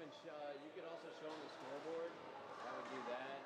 You could also show them the scoreboard. I would do that.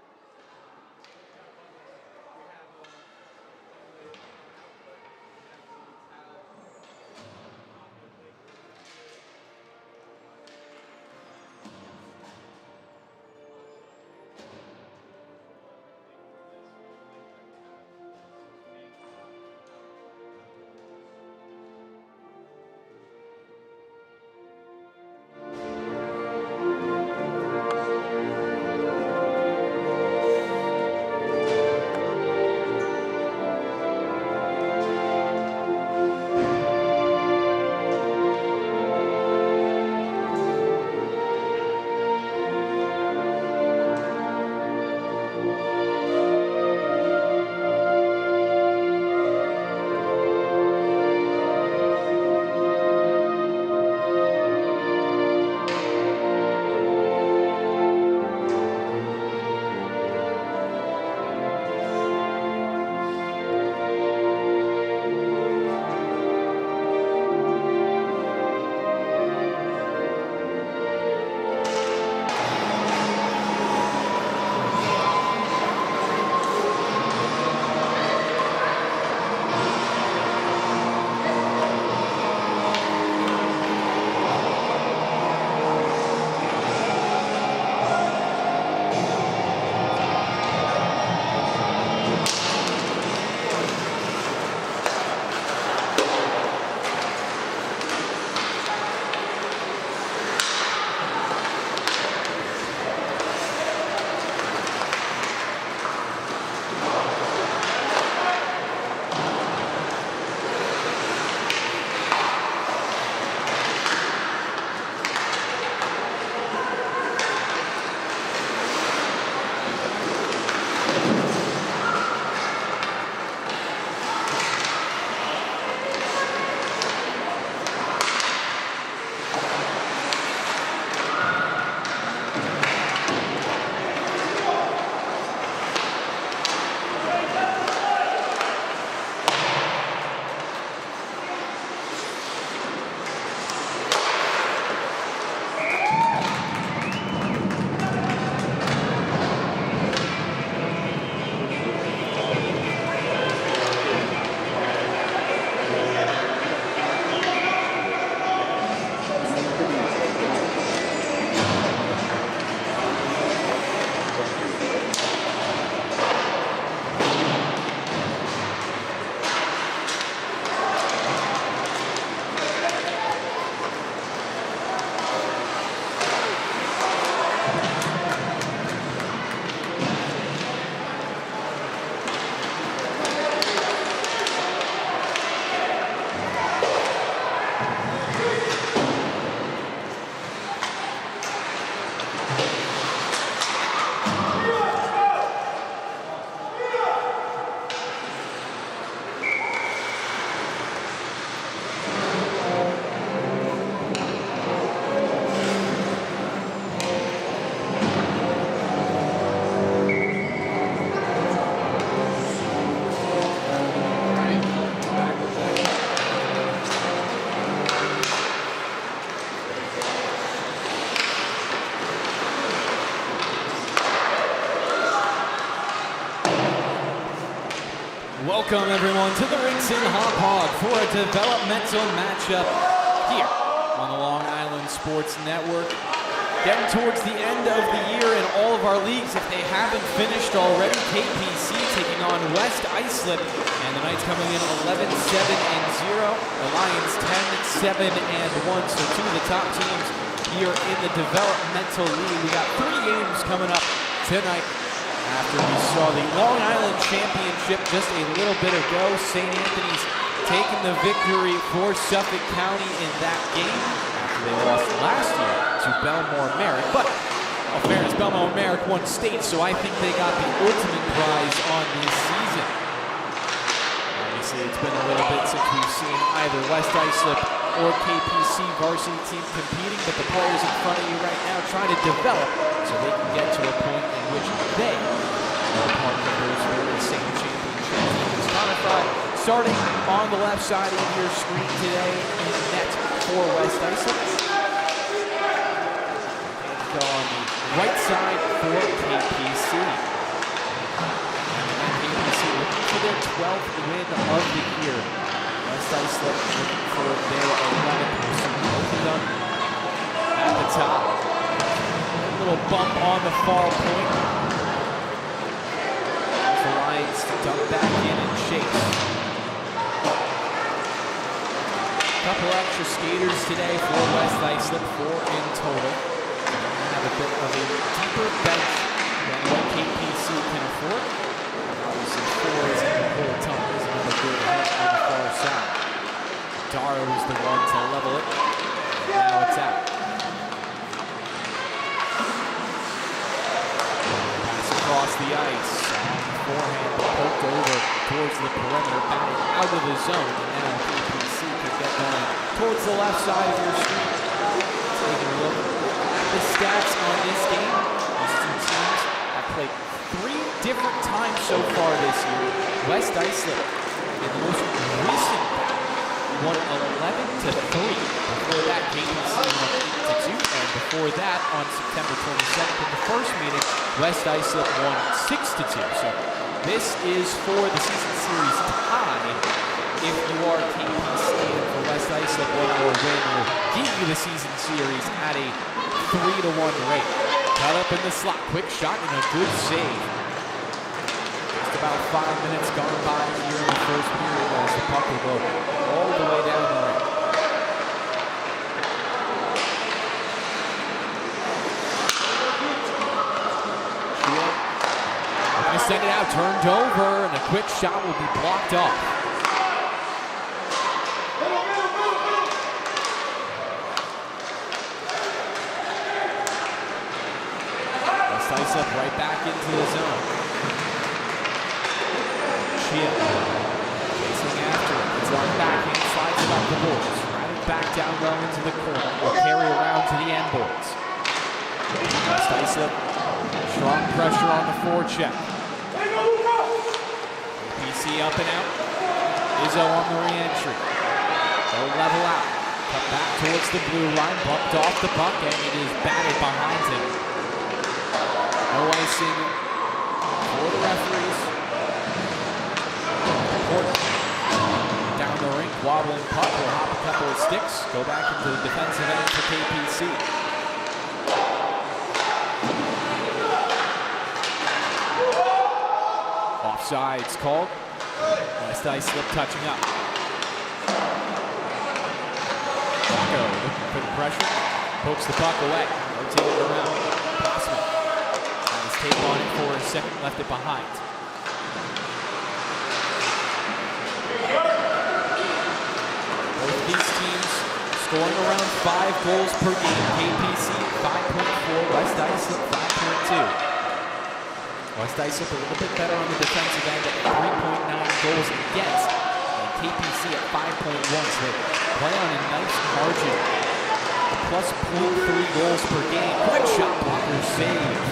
Welcome everyone to the Rinks and Hop Hog for a developmental matchup here on the Long Island Sports Network. Getting towards the end of the year in all of our leagues, if they haven't finished already. KPC taking on West Islip, and the Knights coming in 11-7-0. The Lions 10-7-1. So two of the top teams here in the developmental league. We got 3 games coming up tonight. After we saw the Long Island Championship just a little bit ago, St. Anthony's taking the victory for Suffolk County in that game after they lost last year to Belmore Merrick. But in fairness, Belmore Merrick won state, so I think they got the ultimate prize on this season. Obviously, it's been a little bit since we've seen either West Islip or KPC varsity team competing, but the players in front of you right now trying to develop so they can get to a point in which they are part of those very same championships. Codified starting on the left side of your screen today in net for West Islip. go on the right side for KPC. And KPC looking for their 12th win of the year. West Islip looking for their 11th. Both of them at the top. A little bump on the far point. The Lions to dump back in and chase. Couple extra skaters today for West Islip, 4 in total. They have a bit of a deeper bench than what KPC can afford. Obviously, 4 isn't the whole ton. There's another good hit on the far side. Daro is the one to level it. Now it's out. Pass across the ice. Forehand poked over towards the perimeter, batted out of the zone, and now KPC can get going towards the left side of your screen. Taking a look at the stats on this game. These two teams have played 3 different times so far this year. West Islip, in the most recent battle, won 11-3. Before that, KPC won 8-2, and before that, on September 27th, in the first meeting, West Islip won 6-2. So this is for the season series tie. If you are KPC for West Islip, one more win will give you the season series at a 3-1 rate. Cut up in the slot, quick shot and a good save. Just about 5 minutes gone by here in the first period as the puck will go all the way down the rink. Send it out, turned over, and a quick shot will be blocked off. West Islip right back into the zone. Chia chasing after it. It's on backhand, slides it up the boards. Routed back down low into the corner. Will carry around to the end boards. West Islip, strong pressure on the forecheck. KPC up and out. Izzo on the re-entry. They'll level out. Cut back towards the blue line. Bumped off the puck, and it is batted behind him. No icing for the referees. Down the rink, wobbling puck. Will hop a couple of sticks. Go back into the defensive end for KPC. Offsides called. West Islip touching up. Go looking for the pressure. Pokes the puck away. Rotating around. Passman has his tape on it for a second. Left it behind. Both these teams scoring around 5 goals per game. KPC 5.4. West Islip 5.2. West Islip a little bit better on the defensive end at 3.9 goals against, and KPC at 5.1, so they play on a nice margin. Plus 0.3 goals per game. Quick shot blocker save.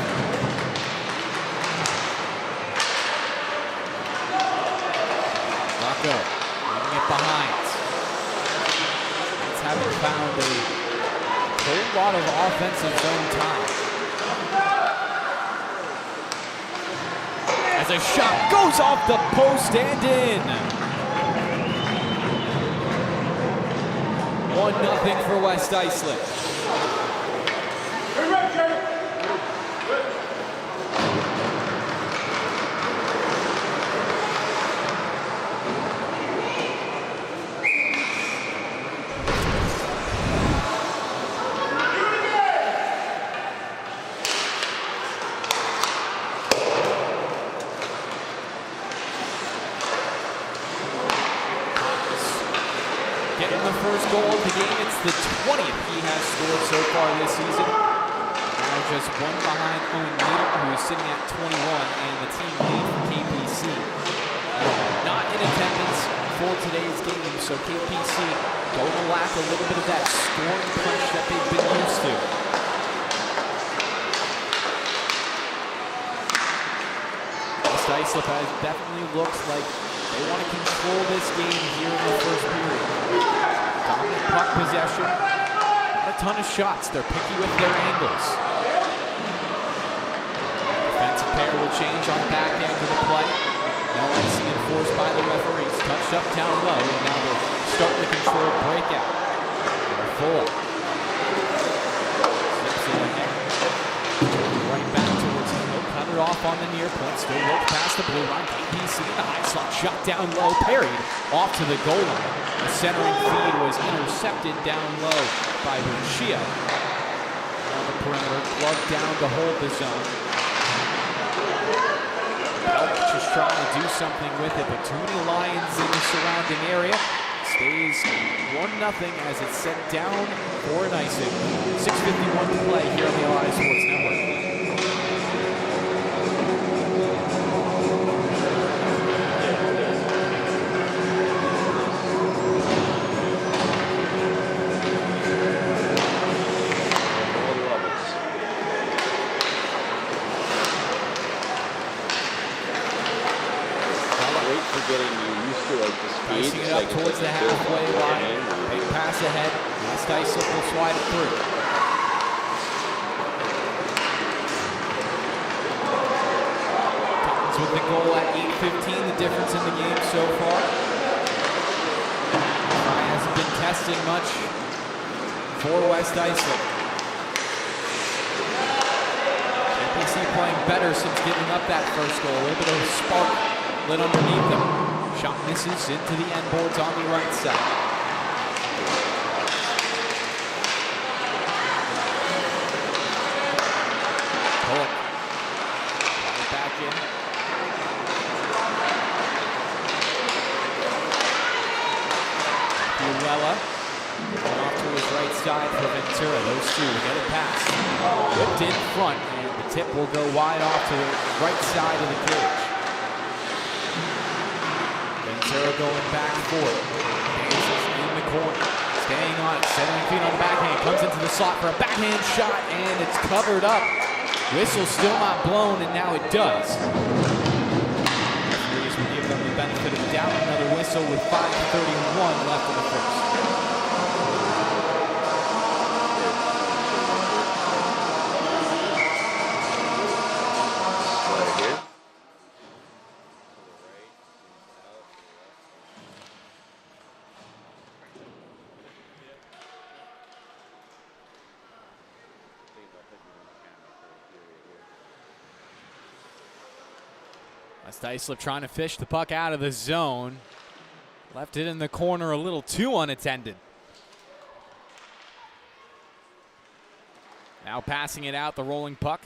Rocco leaving it behind. It's having found a whole lot of offensive zone time. As a shot goes off the post and in. 1-0 for West Islip. Getting the first goal of the game. It's the 20th he has scored so far this season. Now just one behind Owen Leader, who is sitting at 21, and the team lead for KPC. Not in attendance for today's game, so KPC going to lack a little bit of that scoring punch that they've been used to. West Islip definitely looks like they want to control this game here in the first period. Dominant puck possession. Not a ton of shots. They're picky with their angles. pair will change on the back end of the play. No icing enforced by the referees. Touched up down low, and now they're starting to control breakout. They're full. Slips it ahead. Right back towards him. He'll cut it off on the near point. Still looks past the blue line. KPC in the high slot. Shot down low. Parried off to the goal line. The centering feed was intercepted down low by Lucia. On the perimeter, plugged down to hold the zone. Just trying to do something with it, but too many Lions in the surrounding area. Stays 1-0 as it's set down for an icing. 6:51 to play here on the LI Sports Network. Getting used to like the speed. Pricing it up towards the halfway line. Big pass ahead. West Islip will slide it through. Titans with the goal at 8:15. The difference in the game so far. Try hasn't been tested much for West Islip. KPC playing better since giving up that first goal. A little bit of a spark lit underneath them. Shot misses into the end boards on the right side. Pollock. Right back in. Uella. Off to his right side for Ventura. Those two get it past. Whipped in front, and the tip will go wide off to the right side of the cage. Ventura going back and forth. Dances in the corner. Staying on it. Centering feet on the backhand. Comes into the slot for a backhand shot, and it's covered up. Whistle still not blown, and now it does. Referees will give them the benefit of the doubt. Another whistle with 5:31 left in the first. West Islip trying to fish the puck out of the zone. Left it in the corner a little too unattended. Now passing it out, the rolling puck.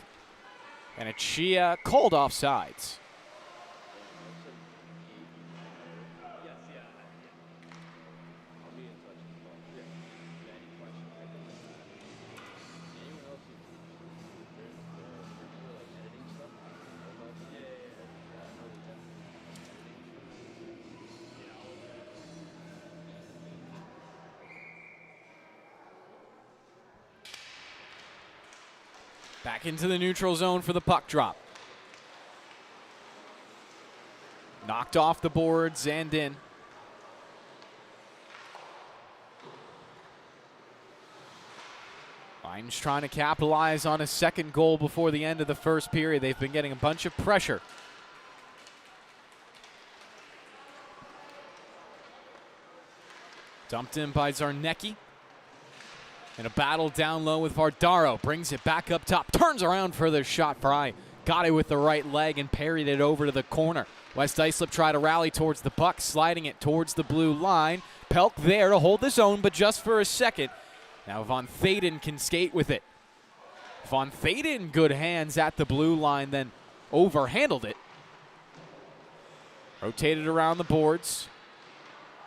And a Chia called offsides. Back into the neutral zone for the puck drop. Knocked off the boards and in. Lions trying to capitalize on a second goal before the end of the first period. They've been getting a bunch of pressure. Dumped in by Zarnecki. In a battle down low with Vardaro. Brings it back up top. Turns around for the shot. Fry got it with the right leg and parried it over to the corner. West Islip tried to rally towards the puck, sliding it towards the blue line. Pelk there to hold the zone, but just for a second. Now Von Thaden can skate with it. Von Thaden, good hands at the blue line, then overhandled it. Rotated around the boards.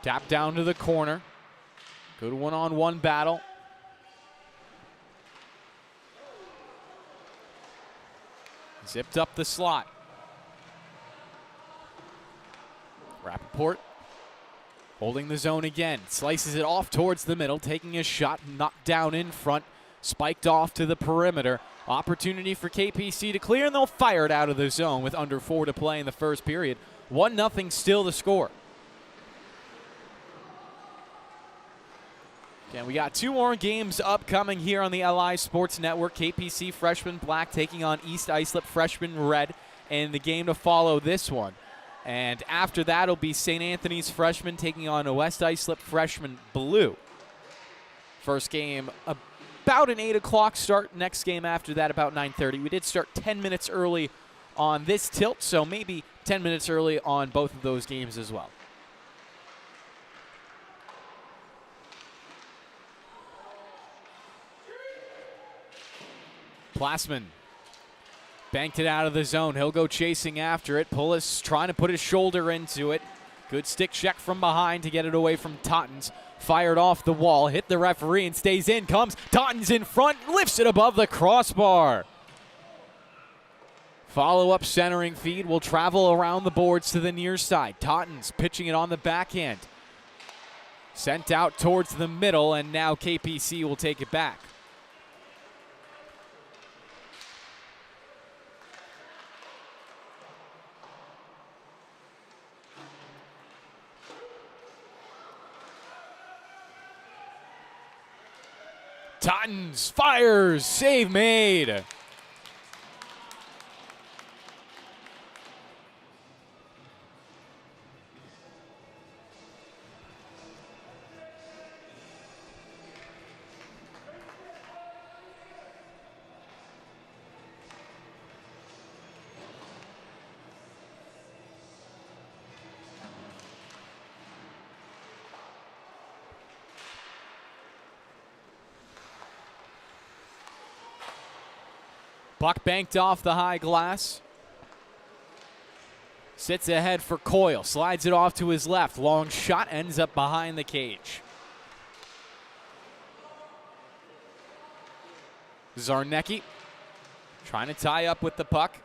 Tapped down to the corner. Good one-on-one battle. Zipped up the slot. Rappaport holding the zone again. Slices it off towards the middle, taking a shot, knocked down in front, spiked off to the perimeter. Opportunity for KPC to clear, and they'll fire it out of the zone with under 4 to play in the first period. 1-0 still the score. Again, we got 2 more games upcoming here on the LI Sports Network. KPC freshman black taking on East Islip freshman red. in the game to follow this one. And after that, it'll be St. Anthony's freshmen taking on a West Islip freshman blue. First game about an 8 o'clock start. Next game after that about 9:30. We did start 10 minutes early on this tilt, so maybe 10 minutes early on both of those games as well. Plassman banked it out of the zone. He'll go chasing after it. Pullis trying to put his shoulder into it. Good stick check from behind to get it away from Tottens. Fired off the wall, hit the referee and stays in. Comes Tottens in front, lifts it above the crossbar. Follow-up centering feed will travel around the boards to the near side. Tottens pitching it on the backhand. Sent out towards the middle, and now KPC will take it back. Tottens fires, save made. Puck banked off the high glass. Sits ahead for Coyle. Slides it off to his left. Long shot ends up behind the cage. Zarnecki trying to tie up with the puck.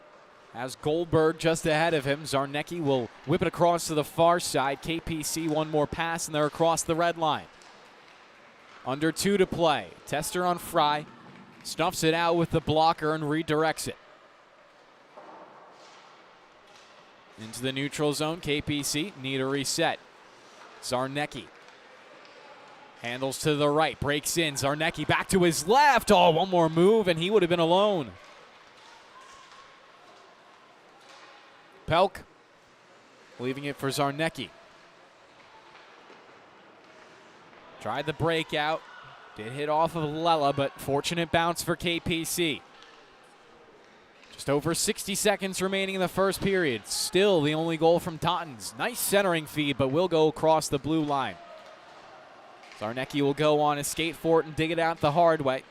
Has Goldberg just ahead of him. Zarnecki will whip it across to the far side. KPC one more pass and they're across the red line. Under 2 to play. Tester on Fry. Snuffs it out with the blocker and redirects it. Into the neutral zone, KPC need a reset. Zarnecki handles to the right, breaks in. Zarnecki back to his left. Oh, one more move and he would have been alone. Pelk leaving it for Zarnecki. Tried the breakout. Did hit off of Lela, but fortunate bounce for KPC. Just over 60 seconds remaining in the first period. Still the only goal from Tottens. Nice centering feed, but will go across the blue line. Zarnecki will go on a skate for it and dig it out the hard way.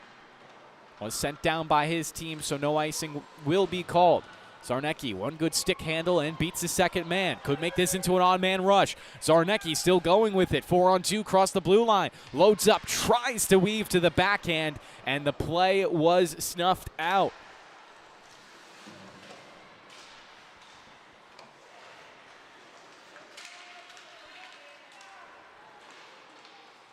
Was sent down by his team, so no icing will be called. Zarnecki, one good stick handle and beats the second man. Could make this into an odd-man rush. Zarnecki still going with it. 4-on-2 across the blue line. Loads up, tries to weave to the backhand, and the play was snuffed out.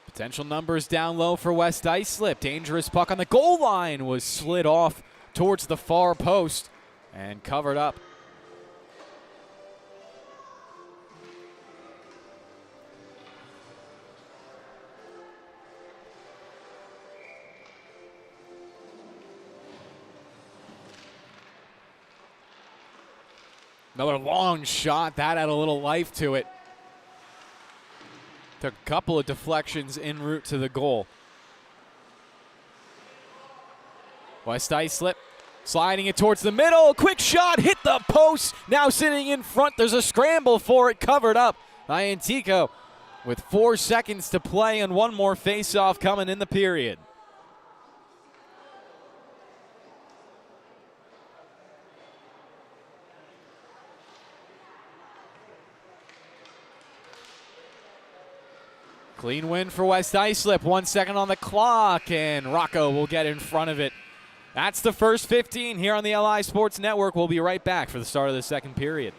Potential numbers down low for West Islip. Dangerous puck on the goal line was slid off towards the far post and covered up. Another long shot. That had a little life to it. Took a couple of deflections en route to the goal. West Islip sliding it towards the middle. Quick shot, hit the post. Now sitting in front. There's a scramble for it, covered up by Antico with 4 seconds to play and one more face-off coming in the period. Clean win for West Islip. 1 second on the clock, and Rocco will get in front of it. That's the first 15 here on the LI Sports Network. We'll be right back for the start of the second period.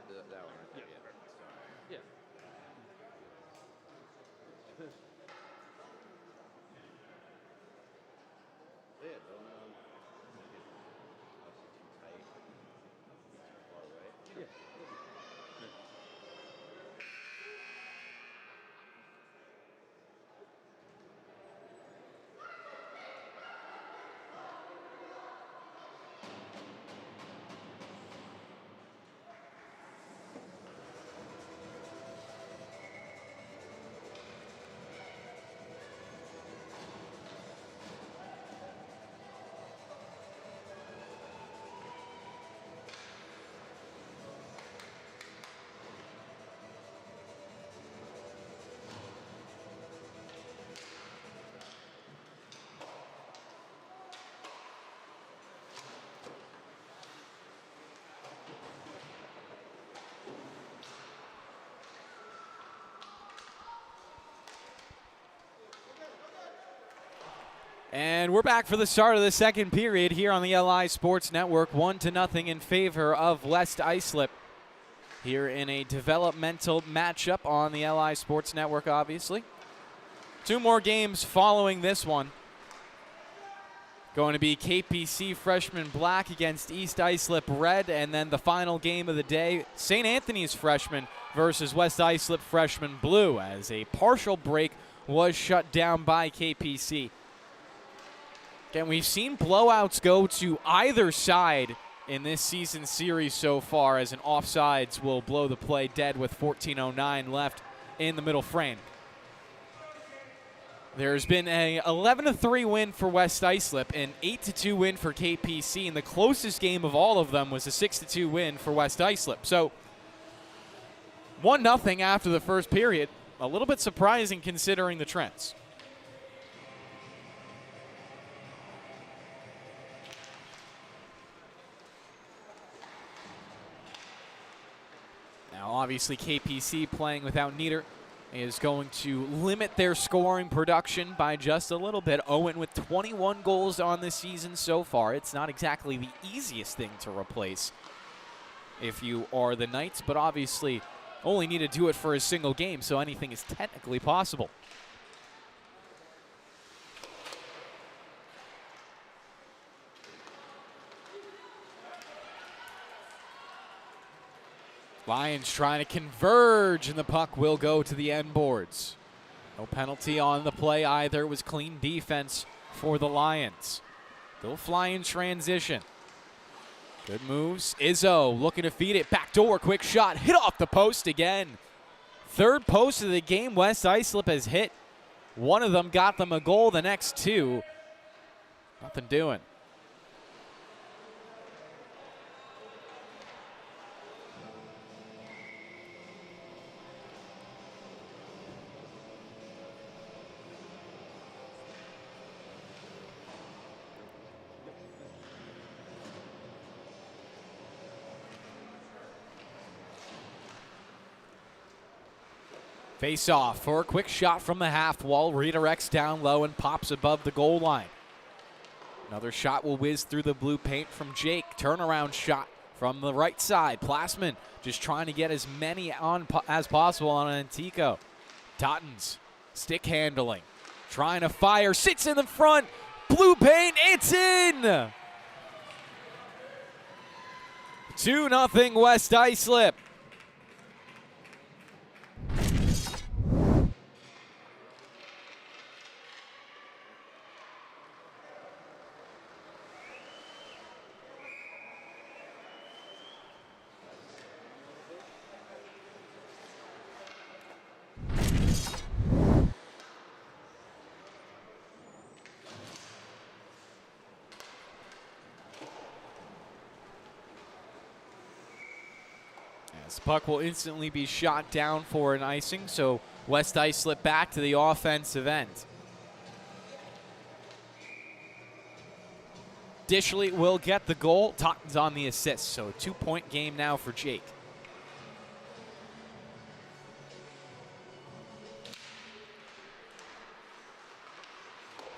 That one right there. Yeah, Yeah. perfect. Sorry. Yeah. Yeah, don't make it obviously too tight. Too far away. Yeah. And we're back for the start of the second period here on the LI Sports Network. 1-0 in favor of West Islip here in a developmental matchup on the LI Sports Network, obviously. 2 more games following this one. Going to be KPC freshman Black against East Islip Red, and then the final game of the day, St. Anthony's freshman versus West Islip freshman Blue, as a partial break was shut down by KPC. Again, we've seen blowouts go to either side in this season series so far, as an offsides will blow the play dead with 14:09 left in the middle frame. There's been a 11-3 win for West Islip, an 8-2 win for KPC, and the closest game of all of them was a 6-2 win for West Islip. So 1-0 after the first period, a little bit surprising considering the trends. Now, obviously, KPC playing without Nieder is going to limit their scoring production by just a little bit. Owen with 21 goals on the season so far. It's not exactly the easiest thing to replace if you are the Knights, but obviously only need to do it for a single game, so anything is technically possible. Lions trying to converge, and the puck will go to the end boards. No penalty on the play either. It was clean defense for the Lions. They'll fly in transition. Good moves. Izzo looking to feed it. Backdoor, quick shot. Hit off the post again. Third post of the game West Islip has hit. One of them got them a goal. The next 2, nothing doing. Face off for a quick shot from the half wall. Redirects down low and pops above the goal line. Another shot will whiz through the blue paint from Jake. Turnaround shot from the right side. Plasman just trying to get as many on as possible on Antico. Tottens, stick handling. Trying to fire. Sits in the front. Blue paint. It's in! 2-0 West Islip. As puck will instantly be shot down for an icing, so West Islip back to the offensive end. Dishley will get the goal. Totten's on the assist, so a 2-point game now for Jake.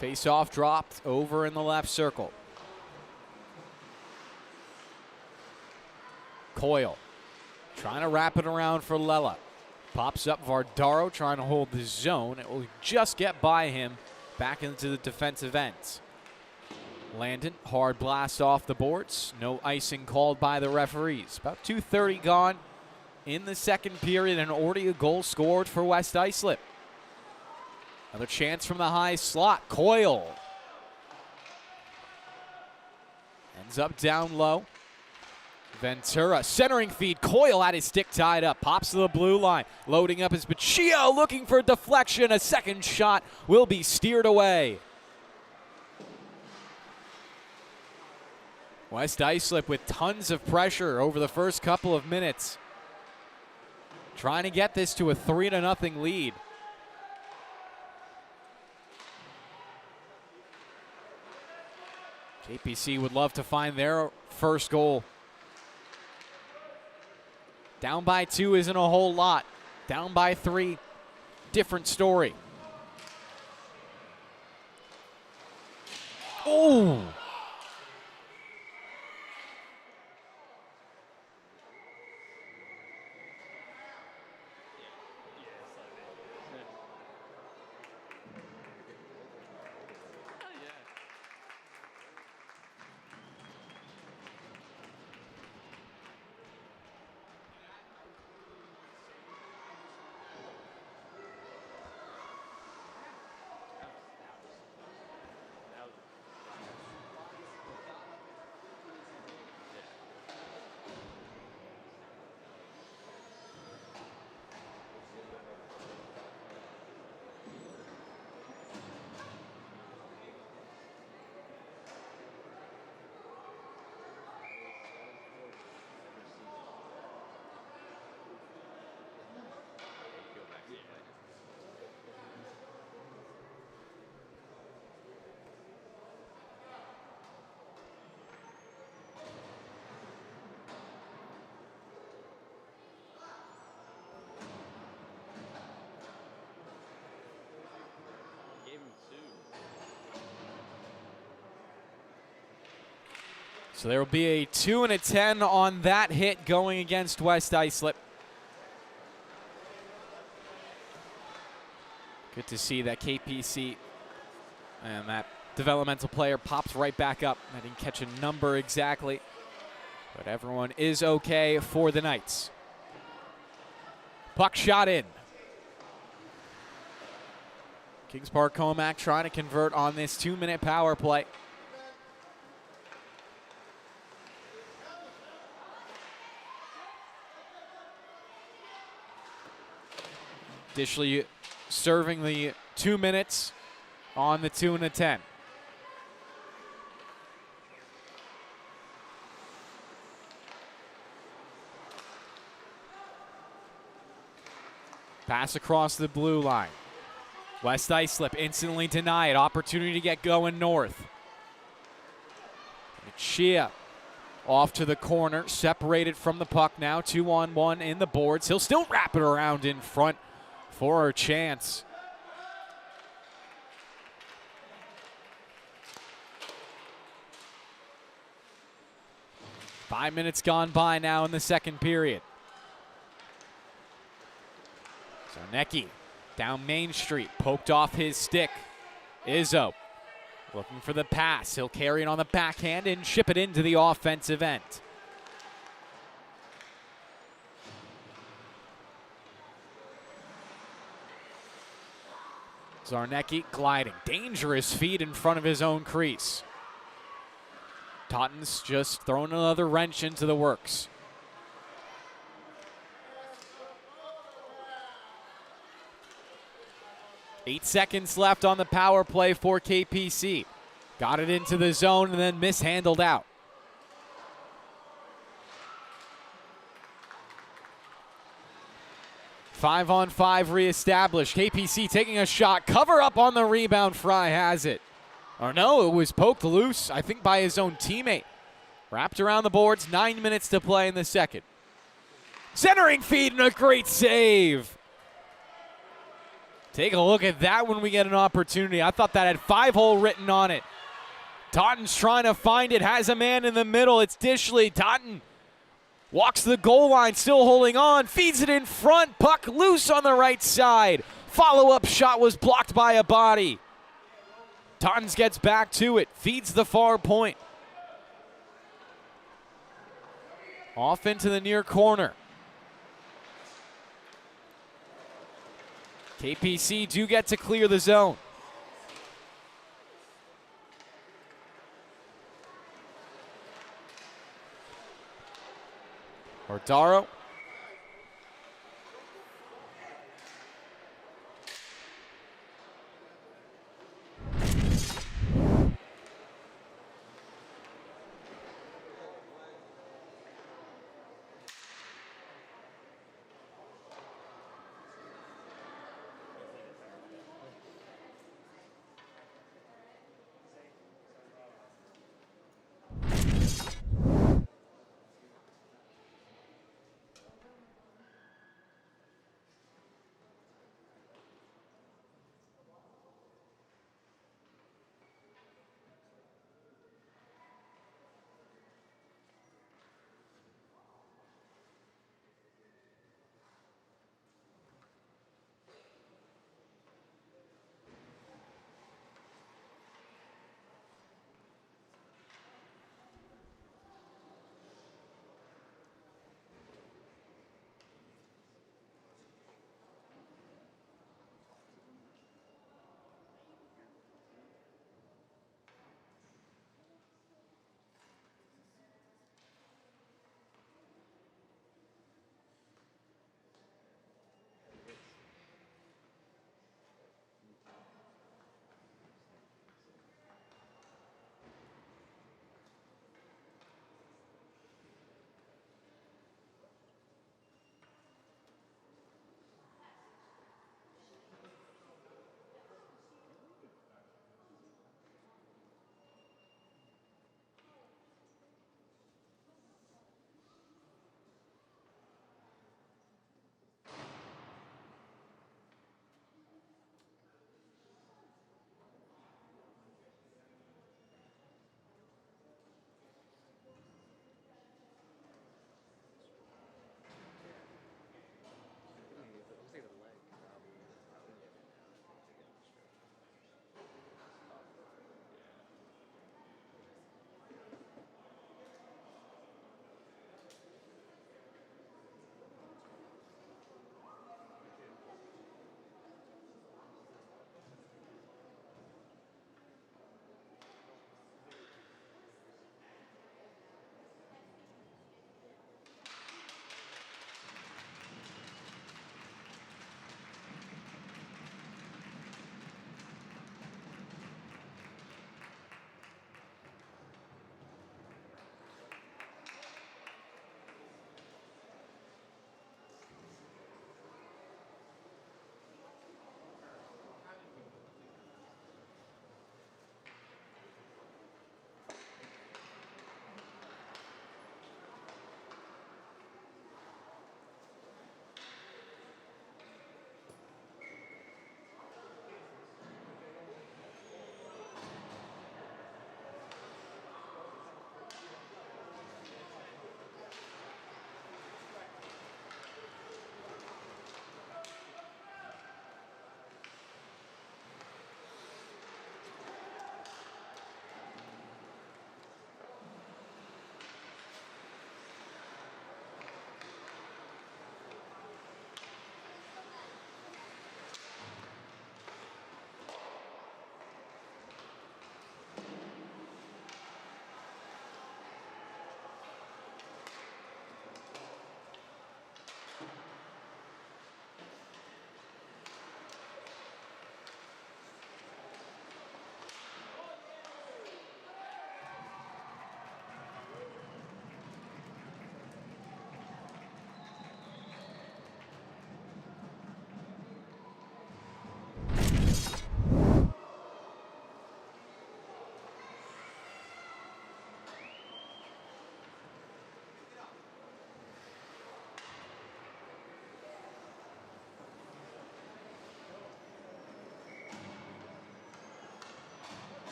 Face-off dropped over in the left circle. Coyle Trying to wrap it around for Lela. Pops up Vardaro trying to hold the zone. It will just get by him back into the defensive end. Landon, hard blast off the boards. No icing called by the referees. About 2:30 gone in the second period, and already a goal scored for West Islip. Another chance from the high slot. Coyle ends up down low. Ventura, centering feed. Coyle had his stick tied up. Pops to the blue line. Loading up his Baccio, looking for a deflection. A second shot will be steered away. West Islip with tons of pressure over the first couple of minutes. Trying to get this to a 3-0 lead. KPC would love to find their first goal. Down by 2 isn't a whole lot. Down by 3, different story. Oh! So there will be a 2 and a 10 on that hit going against West Islip. Good to see that KPC and that developmental player pops right back up. I didn't catch a number exactly, but everyone is okay for the Knights. Puck shot in. Kings Park Commack trying to convert on this 2-minute power play. Dishley serving the 2 minutes on the 2 and a 10. Pass across the blue line. West Islip instantly denied. Opportunity to get going north. Chia off to the corner, separated from the puck now. 2-on-1 in the boards. He'll still wrap it around in front for a chance. Five minutes gone by now in the second period. Zarnecki down Main Street, poked off his stick. Izzo looking for the pass. He'll carry it on the backhand and ship it into the offensive end. Zarnecki gliding. Dangerous feed in front of his own crease. Totten's just throwing another wrench into the works. Eight seconds left on the power play for KPC. Got it into the zone and then mishandled out. 5-on-5 reestablished. KPC taking a shot. Cover up on the rebound. Fry has it. Or no, it was poked loose, I think, by his own teammate. Wrapped around the boards. 9 minutes to play in the second. Centering feed and a great save. Take a look at that when we get an opportunity. I thought that had 5-hole written on it. Totten's trying to find it. Has a man in the middle. It's Dishley. Totten Walks to the goal line, still holding on, feeds it in front, puck loose on the right side. Follow-up shot was blocked by a body. Tons gets back to it, feeds the far point. Off into the near corner. KPC do get to clear the zone. Ordaro.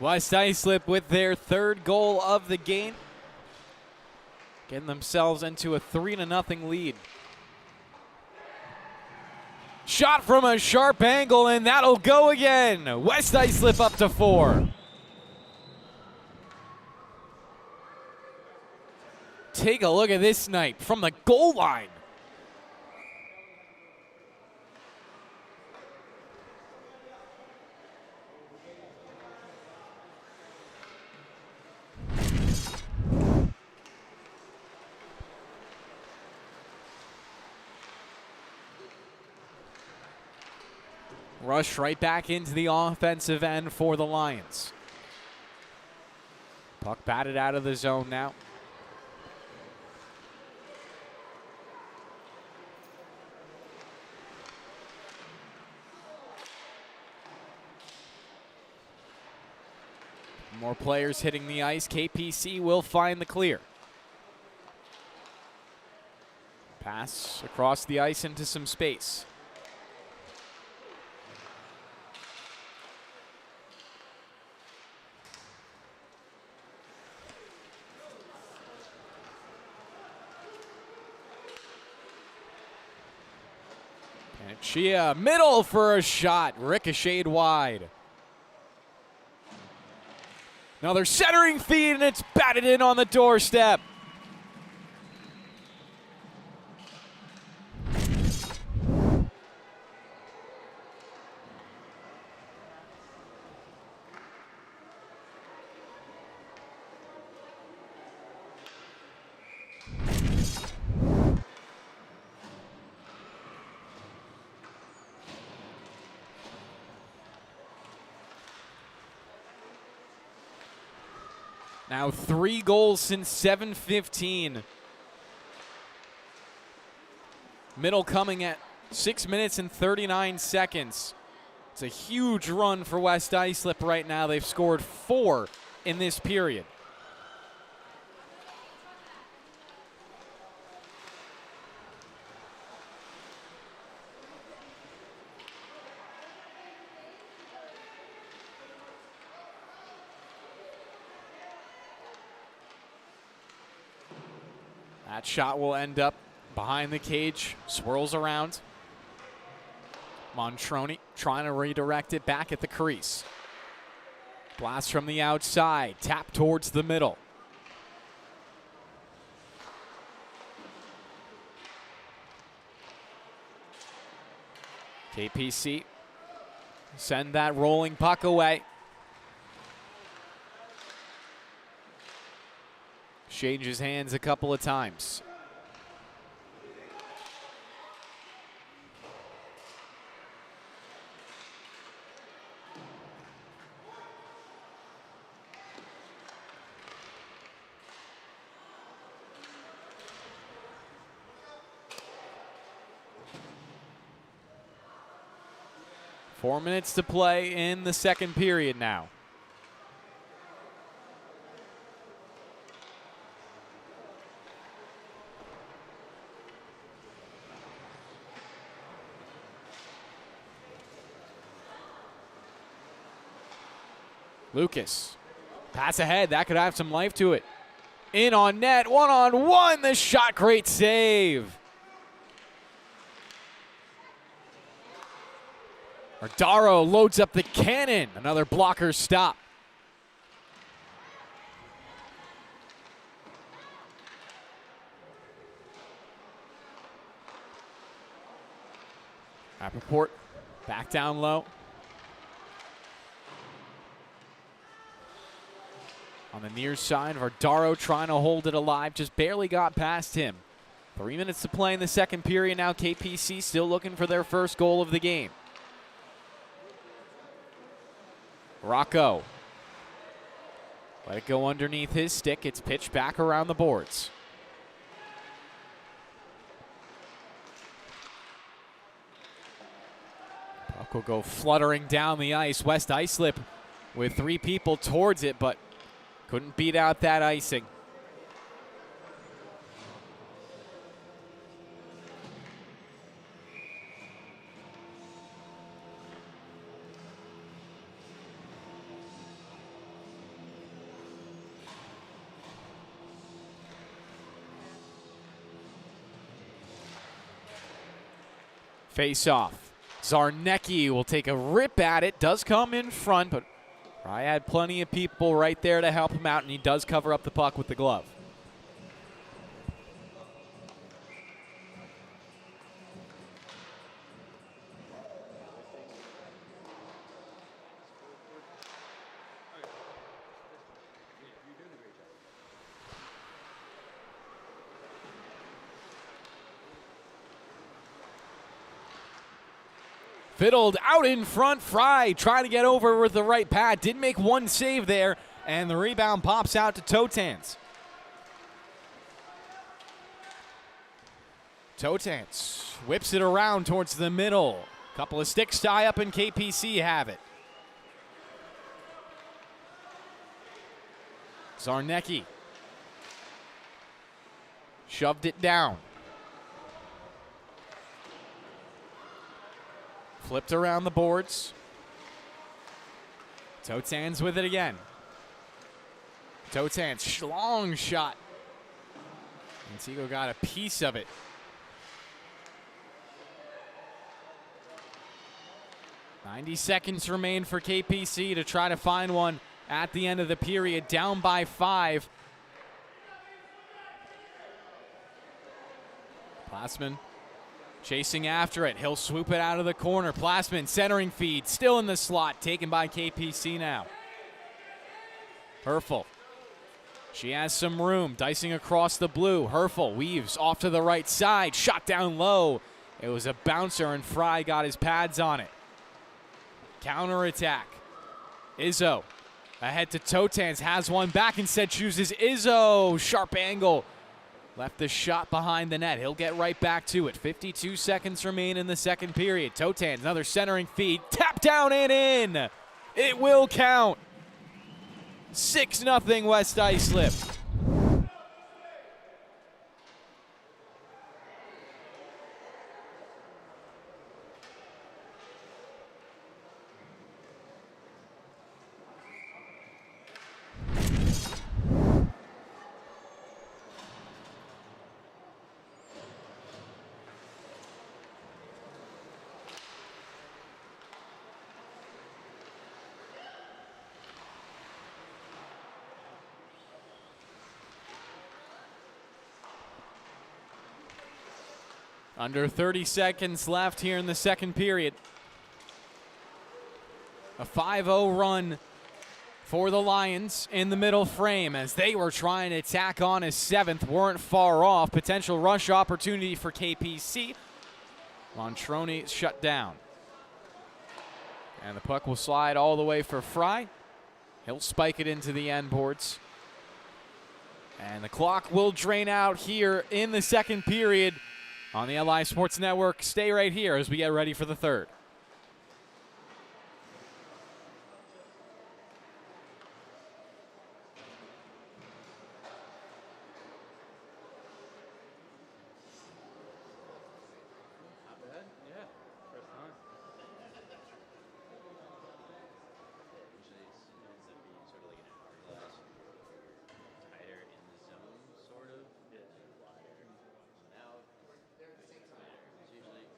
West Islip with their third goal of the game, getting themselves into a 3-0 lead. Shot from a sharp angle, and that'll go again. West Islip up to 4. Take a look at this snipe from the goal line. Rush right back into the offensive end for the Lions. Puck batted out of the zone now. More players hitting the ice. KPC will find the clear. Pass across the ice into some space. Chia, middle for a shot, ricocheted wide. Another centering feed, and it's batted in on the doorstep. Now 3 goals since 7:15. Middle coming at 6 minutes and 39 seconds. It's a huge run for West Islip right now. They've scored 4 in this period. That shot will end up behind the cage, swirls around. Montroni trying to redirect it back at the crease. Blast from the outside, tap towards the middle. KPC send that rolling puck away. Changes hands a couple of times. Four minutes to play in the second period now. Lucas, pass ahead, that could have some life to it. In on net, one-on-one, the shot, great save. Ardaro loads up the cannon, another blocker stop. Rappaport back down low. On the near side, Ardaro trying to hold it alive, just barely got past him. 3 minutes to play in the second period now. KPC still looking for their first goal of the game. Rocco. Let it go underneath his stick. It's pitched back around the boards. Puck will go fluttering down the ice. West Islip with 3 people towards it, but couldn't beat out that icing. Face off. Zarnecki will take a rip at it. Does come in front, but Fry had plenty of people right there to help him out, and he does cover up the puck with the glove. Fiddled out in front. Fry trying to get over with the right pad. Did make one save there, and the rebound pops out to Totans. Totans whips it around towards the middle. Couple of sticks tie up, and KPC have it. Zarnecki shoved it down. Flipped around the boards. Totans with it again. Totans, long shot. Antigo got a piece of it. "90 seconds remain for KPC to try to find one at the end of the period, down by 5. Plasman chasing after it. He'll swoop it out of the corner. Plasman centering feed, still in the slot, taken by KPC now. Herfel. She has some room, dicing across the blue. Herfel weaves off to the right side, shot down low. It was a bouncer, and Fry got his pads on it. Counterattack. Izzo ahead to Totans, has one back, instead chooses Izzo. Sharp angle. Left the shot behind the net. He'll get right back to it. 52 seconds remain in the second period. Totans, another centering feed. Tap down and in. It will count. 6-0 West Islip. Under 30 seconds left here in the second period. A 5-0 run for the Lions in the middle frame as they were trying to tack on a 7th. Weren't far off. Potential rush opportunity for KPC. Montroni shut down. And the puck will slide all the way for Fry. He'll spike it into the end boards. And the clock will drain out here in the second period. On the LI Sports Network, stay right here as we get ready for the third. Not bad. Yeah. First time. Usually it ends up being sort of like an hourglass. Tighter in the zone, sort of. Yeah. Wider. And out. It's usually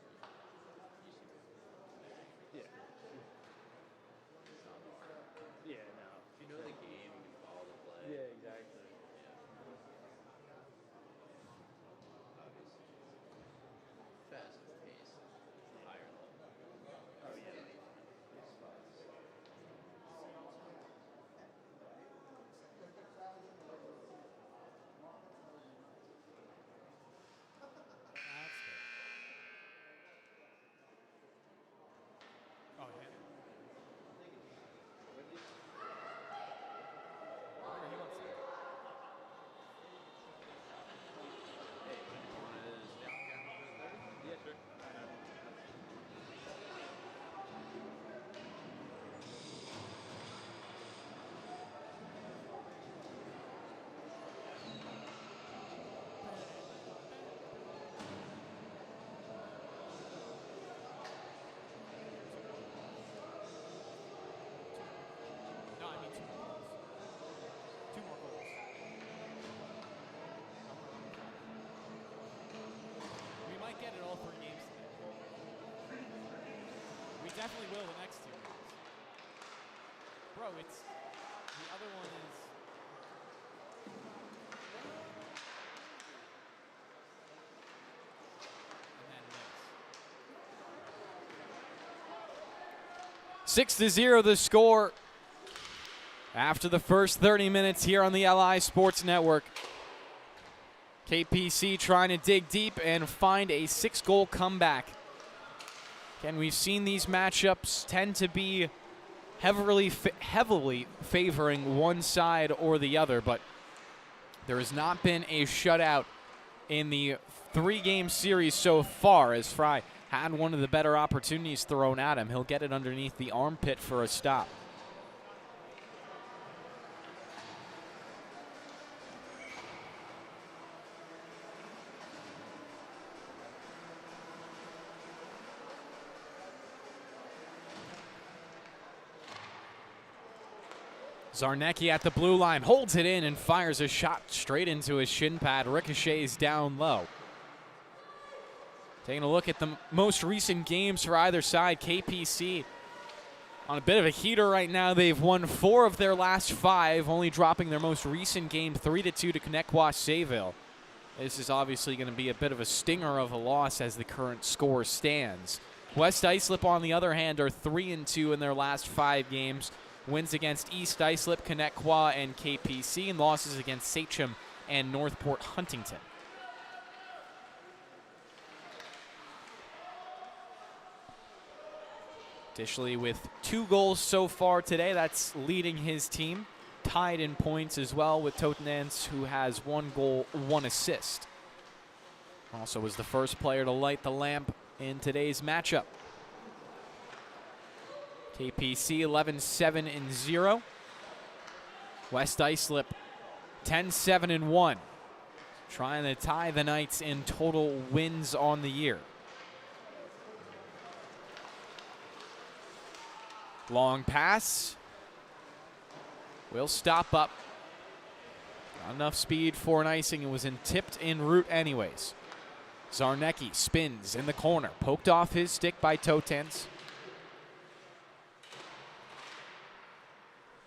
definitely will the next 2 games. Bro, it's the other one is. And then this. 6-0 the score after the first 30 minutes here on the LI Sports Network. KPC trying to dig deep and find a 6-goal comeback. Again, we've seen these matchups tend to be heavily favoring one side or the other, but there has not been a shutout in the 3-game series so far, as Fry had one of the better opportunities thrown at him. He'll get it underneath the armpit for a stop. Zarnecki at the blue line, holds it in and fires a shot straight into his shin pad. Ricochets down low. Taking a look at the most recent games for either side, KPC on a bit of a heater right now. They've won 4 of their last 5, only dropping their most recent game 3-2 to Commack. This is obviously going to be a bit of a stinger of a loss as the current score stands. West Islip, on the other hand, are 3-2 in their last 5 games. Wins against East Islip, Commack and KPC, and losses against Sachem and Northport Huntington. Dishley with 2 goals so far today. That's leading his team. Tied in points as well with Totenance, who has 1 goal, 1 assist. Also was the first player to light the lamp in today's matchup. KPC 11-7-0. West Islip 10-7-1. Trying to tie the Knights in total wins on the year. Long pass. Will stop up. Not enough speed for an icing. It was tipped en route anyways. Zarnecki spins in the corner. Poked off his stick by Totens.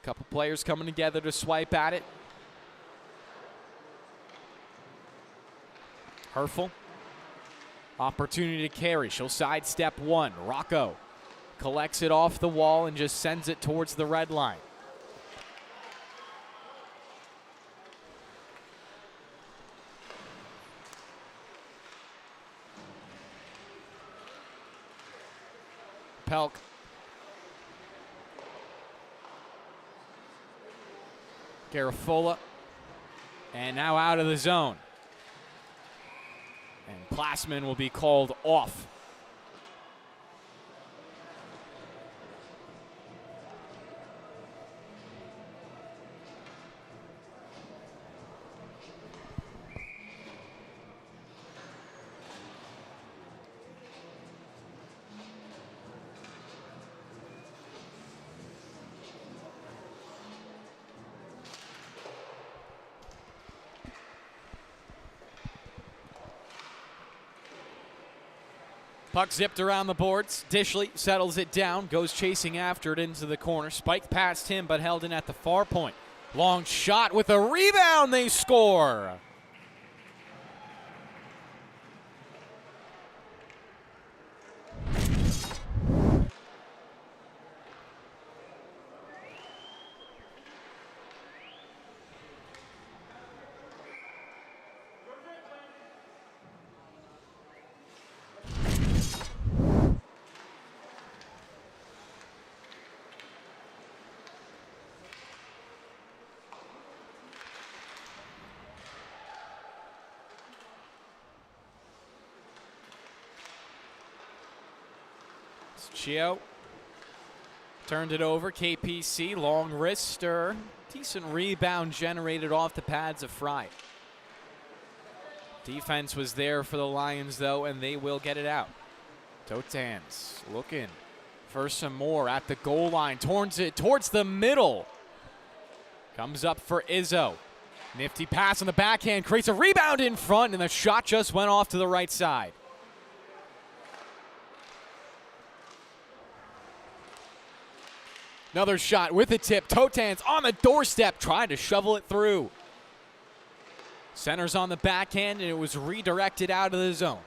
Couple players coming together to swipe at it. Herfel. Opportunity to carry. She'll sidestep 1. Rocco collects it off the wall and just sends it towards the red line. Pelk. Garafola. And now out of the zone. And Plassman will be called off. Puck zipped around the boards. Dishley settles it down, goes chasing after it into the corner. Spiked past him, but held in at the far point. Long shot with a rebound. They score. Chio turned it over. KPC, long wrister. Decent rebound generated off the pads of Fry. Defense was there for the Lions, though, and they will get it out. Totans looking for some more at the goal line. Turns it towards the middle. Comes up for Izzo. Nifty pass on the backhand. Creates a rebound in front, and the shot just went off to the right side. Another shot with a tip. Totans on the doorstep, trying to shovel it through. Centers on the backhand, and it was redirected out of the zone.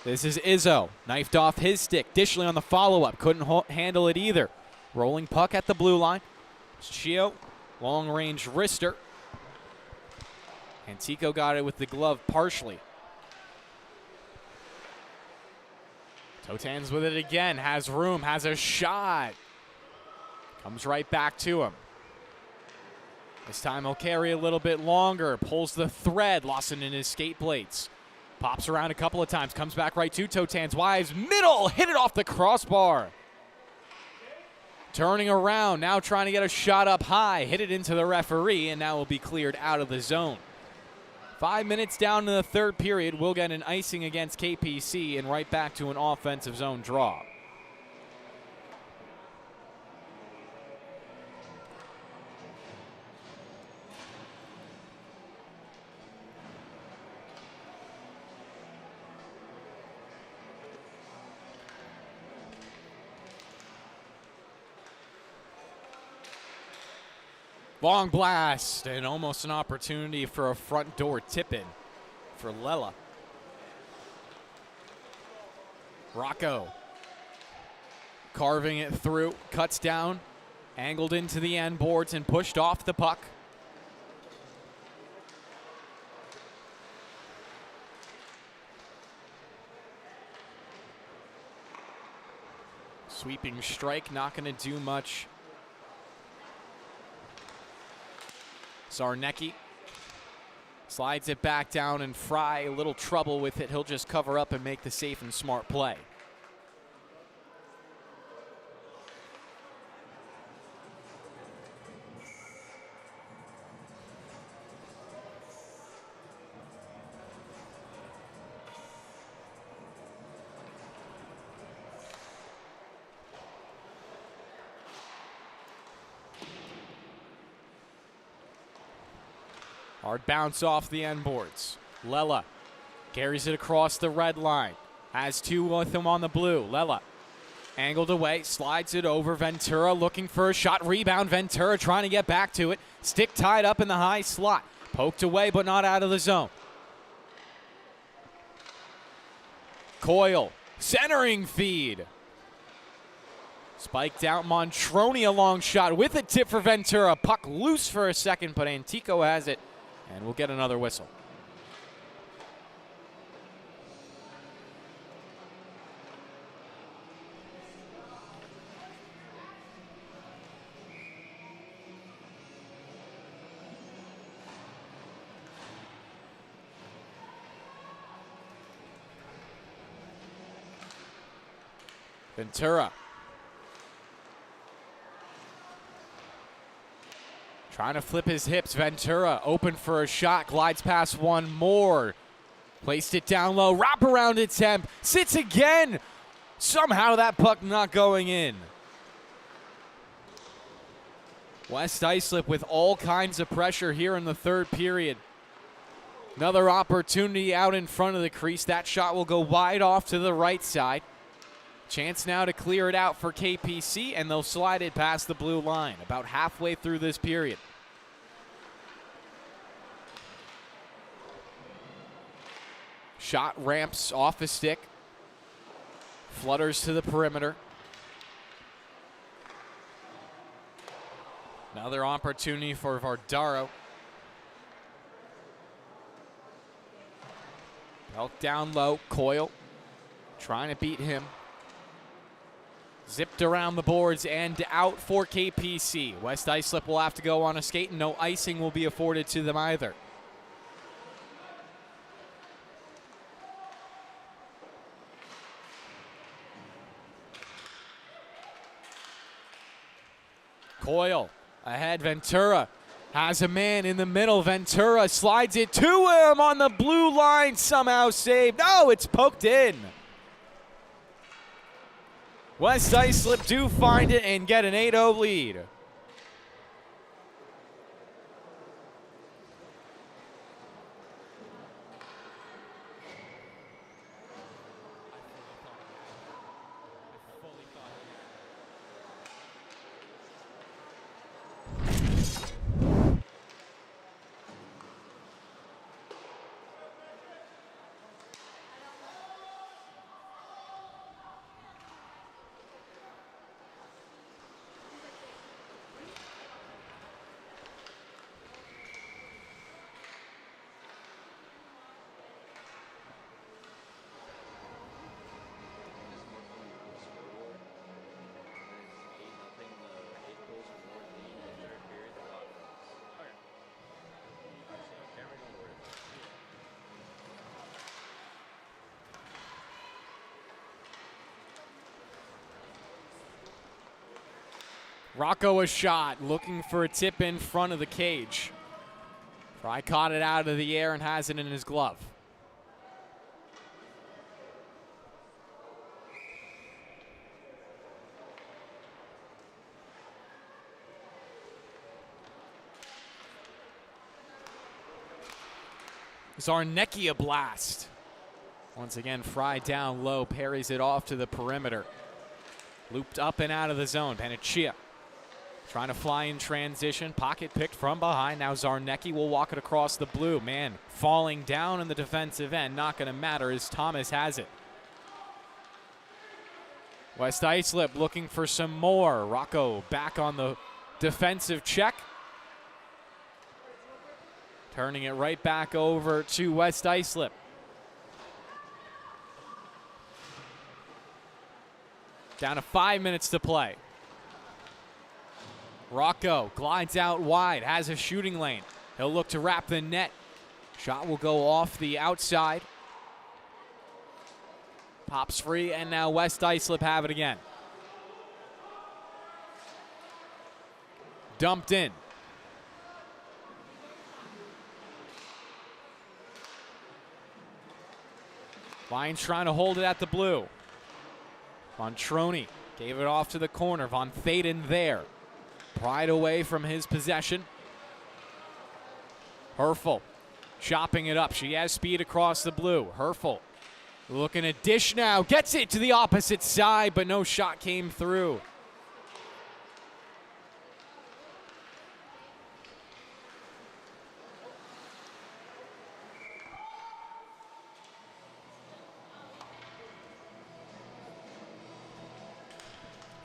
This is Izzo. Knifed off his stick. Dishley on the follow-up. Couldn't handle it either. Rolling puck at the blue line. Chio, long-range wrister. Antico got it with the glove partially. Totans with it again. Has room. Has a shot. Comes right back to him. This time he'll carry a little bit longer. Pulls the thread. Lawson in his skate plates. Pops around a couple of times. Comes back right to Totans. Wives middle. Hit it off the crossbar. Turning around. Now trying to get a shot up high. Hit it into the referee, and now will be cleared out of the zone. 5 minutes down in the third period. We'll get an icing against KPC and right back to an offensive zone draw. Long blast, and almost an opportunity for a front door tip-in for Lela. Rocco carving it through, cuts down, angled into the end boards and pushed off the puck. Sweeping strike, not going to do much. Zarnecki slides it back down, and Fry, a little trouble with it. He'll just cover up and make the safe and smart play. Hard bounce off the end boards. Lela carries it across the red line. Has two with him on the blue. Lela angled away, slides it over. Ventura looking for a shot. Rebound. Ventura trying to get back to it. Stick tied up in the high slot. Poked away, but not out of the zone. Coyle centering feed. Spiked out. Montroni, a long shot with a tip for Ventura. Puck loose for a second, but Antico has it. And we'll get another whistle. Ventura trying to flip his hips. Ventura open for a shot. Glides past one more. Placed it down low. Wraparound attempt. Sits again. Somehow that puck not going in. West Islip with all kinds of pressure here in the third period. Another opportunity out in front of the crease. That shot will go wide off to the right side. Chance now to clear it out for KPC, and they'll slide it past the blue line about halfway through this period. Shot ramps off a stick. Flutters to the perimeter. Another opportunity for Vardaro. Belt down low. Coyle trying to beat him. Zipped around the boards and out for KPC. West Islip will have to go on a skate, and no icing will be afforded to them either. Coyle ahead. Ventura has a man in the middle. Ventura slides it to him on the blue line. Somehow saved. No, it's poked in. West Islip do find it and get an 8-0 lead. Rocco a shot, looking for a tip in front of the cage. Fry caught it out of the air and has it in his glove. Zarnecki a blast. Once again, Fry down low, parries it off to the perimeter. Looped up and out of the zone. Panaccia trying to fly in transition. Pocket picked from behind. Now Zarnecki will walk it across the blue. Man, falling down in the defensive end. Not going to matter as Thomas has it. West Islip looking for some more. Rocco back on the defensive check. Turning it right back over to West Islip. Down to 5 minutes to play. Rocco glides out wide, has a shooting lane. He'll look to wrap the net. Shot will go off the outside. Pops free, and now West Islip have it again. Dumped in. Lions trying to hold it at the blue. Vontroni gave it off to the corner. Von Thaden there. Pried away from his possession. Herfel chopping it up. She has speed across the blue. Herfel looking to dish now. Gets it to the opposite side, but no shot came through.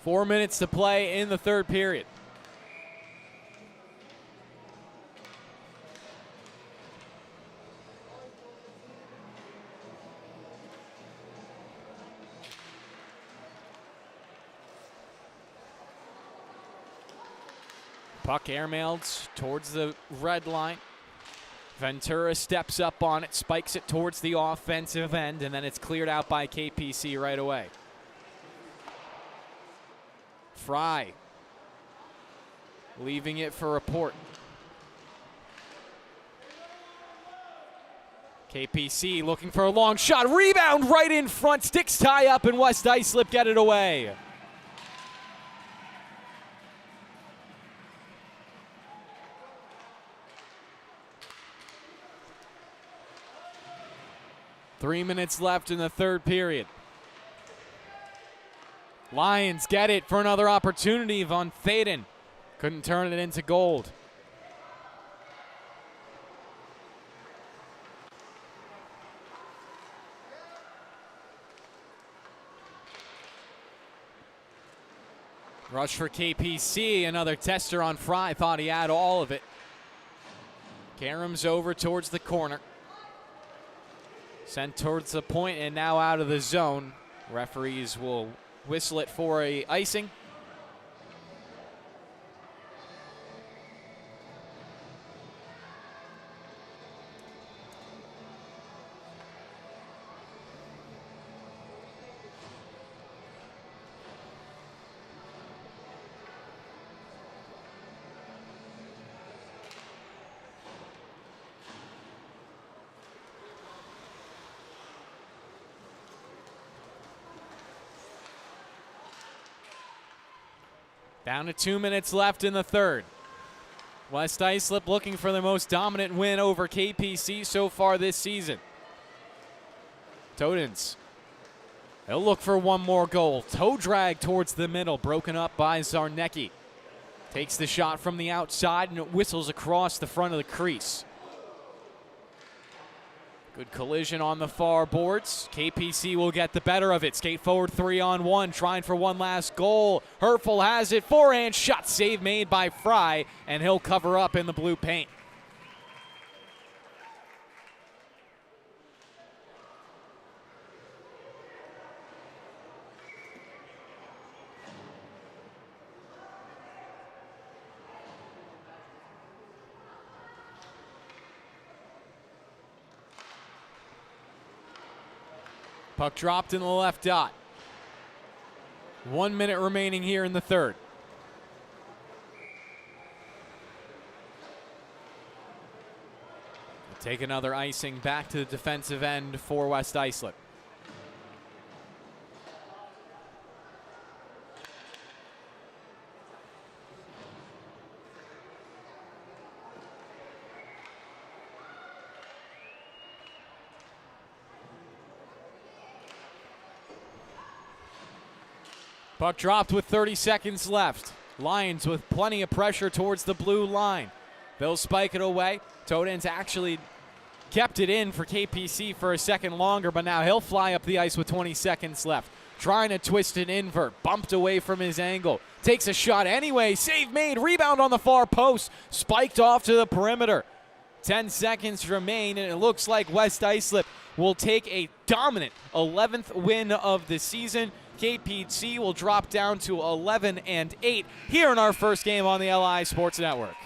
Four minutes to play in the third period. Puck airmailed towards the red line. Ventura steps up on it, spikes it towards the offensive end, and then it's cleared out by KPC right away. Fry leaving it for Report. KPC looking for a long shot. Rebound right in front. Sticks tie up, and West Islip get it away. Three minutes left in the third period. Lions get it for another opportunity. Von Thaden couldn't turn it into gold. Rush for KPC, another tester on Fry. Thought he had all of it. Karam's over towards the corner. Sent towards the point and now out of the zone. Referees will whistle it for a icing. Down to 2 minutes left in the third. West Islip looking for the most dominant win over KPC so far this season. Todens. They'll look for one more goal. Toe drag towards the middle, broken up by Zarnecki. Takes the shot from the outside and it whistles across the front of the crease. Good collision on the far boards. KPC will get the better of it. Skate forward 3-on-1, trying for one last goal. Herfel has it. Forehand shot save made by Fry, and he'll cover up in the blue paint. Puck dropped in the left dot. 1 minute remaining here in the third. Take another icing back to the defensive end for West Islip. Puck dropped with 30 seconds left. Lions with plenty of pressure towards the blue line. They'll spike it away. Todens actually kept it in for KPC for a second longer, but now he'll fly up the ice with 20 seconds left. Trying to twist an invert. Bumped away from his angle. Takes a shot anyway. Save made. Rebound on the far post. Spiked off to the perimeter. 10 seconds remain, and it looks like West Islip will take a dominant 11th win of the season. KPC will drop down to 11-8 here in our first game on the LI Sports Network.